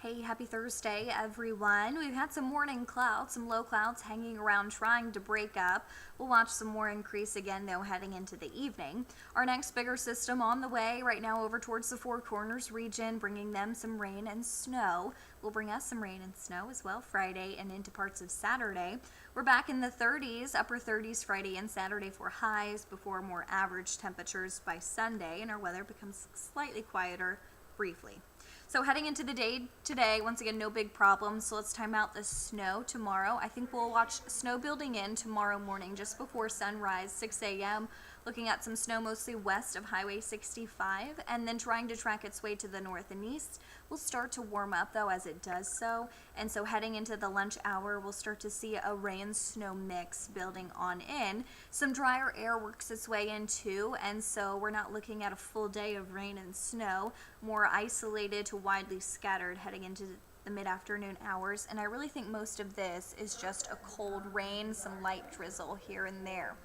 Hey, happy Thursday, everyone. We've had some morning clouds, some low clouds hanging around trying to break up. We'll watch some more increase again, though, heading into the evening. Our next bigger system on the way right now over towards the Four Corners region, bringing them some rain and snow. Will bring us some rain and snow as well Friday and into parts of Saturday. We're back in the 30s, upper 30s Friday and Saturday for highs before more average temperatures by Sunday, and our weather becomes slightly quieter briefly. So heading into the day today, once again, no big problems. So let's time out the snow tomorrow. I think we'll watch snow building in tomorrow morning just before sunrise, 6 a.m. Looking at some snow mostly west of Highway 65 and then trying to track its way to the north and east. We'll start to warm up though as it does so. And so heading into the lunch hour, we'll start to see a rain-snow mix building on in. Some drier air works its way in too, and so we're not looking at a full day of rain and snow, more isolated to widely scattered heading into the mid-afternoon hours. And I really think most of this is just a cold rain, some light drizzle here and there.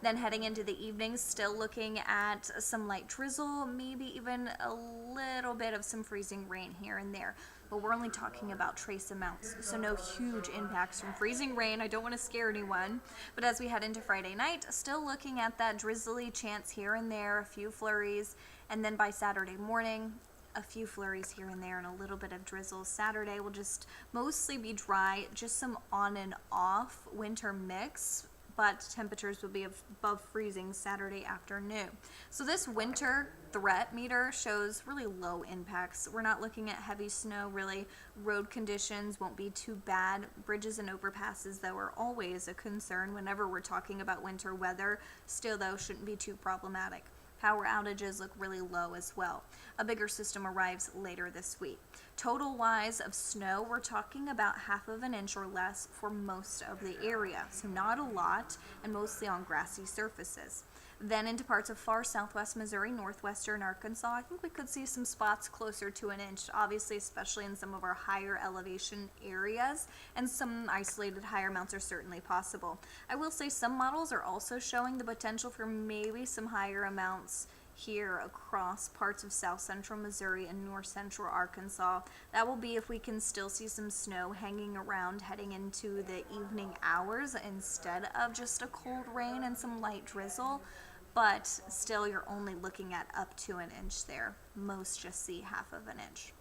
Then heading into the evening, still looking at some light drizzle, maybe even a little bit of some freezing rain here and there. But we're only talking about trace amounts, so no huge impacts from freezing rain. I don't want to scare anyone. But as we head into Friday night, still looking at that drizzly chance here and there, a few flurries, and then by Saturday morning, a few flurries here and there and a little bit of drizzle. Saturday will just mostly be dry, just some on and off winter mix, but temperatures will be above freezing Saturday afternoon. So this winter threat meter shows really low impacts. We're not looking at heavy snow really. Road conditions won't be too bad. Bridges and overpasses though are always a concern whenever we're talking about winter weather. Still though, shouldn't be too problematic. Power outages look really low as well. A bigger system arrives later this week. Total wise of snow, we're talking about half of an inch or less for most of the area. So not a lot and mostly on grassy surfaces. Then into parts of far southwest Missouri, northwestern Arkansas, I think we could see some spots closer to an inch, obviously, especially in some of our higher elevation areas, and some isolated higher amounts are certainly possible. I will say some models are also showing the potential for maybe some higher amounts here across parts of south central Missouri and north central Arkansas. That will be if we can still see some snow hanging around heading into the evening hours instead of just a cold rain and some light drizzle. But still, you're only looking at up to an inch there. Most just see half of an inch.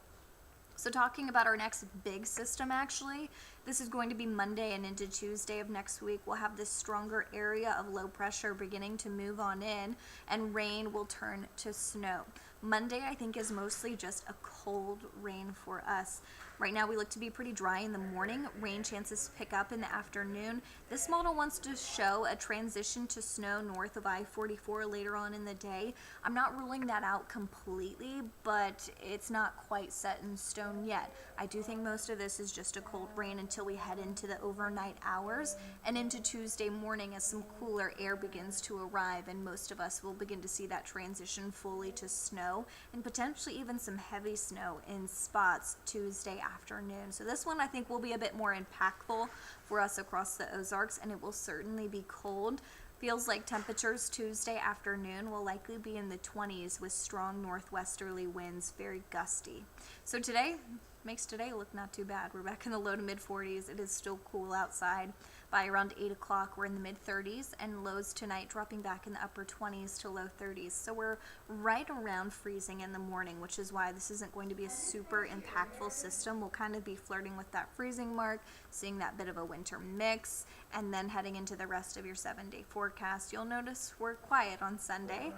So talking about our next big system, actually, this is going to be Monday and into Tuesday of next week. We'll have this stronger area of low pressure beginning to move on in, and rain will turn to snow. Monday, I think, is mostly just a cold rain for us. Right now, we look to be pretty dry in the morning. Rain chances pick up in the afternoon. This model wants to show a transition to snow north of I-44 later on in the day. I'm not ruling that out completely, but it's not quite set in stone yet. I do think most of this is just a cold rain until we head into the overnight hours and into Tuesday morning as some cooler air begins to arrive, and most of us will begin to see that transition fully to snow and potentially even some heavy snow in spots Tuesday afternoon. So this one I think will be a bit more impactful for us across the Ozarks, and it will certainly be cold. Feels like temperatures Tuesday afternoon will likely be in the 20s with strong northwesterly winds, very gusty. So today makes today look not too bad. We're back in the low to mid 40s. It is still cool outside. By around 8 o'clock, we're in the mid 30s, and lows tonight dropping back in the upper 20s to low 30s. So we're right around freezing in the morning, which is why this isn't going to be a super impactful system. We'll kind of be flirting with that freezing mark, seeing that bit of a winter mix, and then heading into the rest of your 7-day forecast. You'll notice we're quiet on Sunday.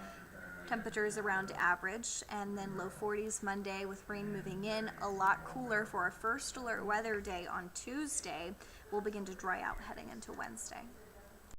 Temperatures around average, and then low 40s Monday with rain moving in. A lot cooler for our first alert weather day on Tuesday. We'll begin to dry out heading into Wednesday.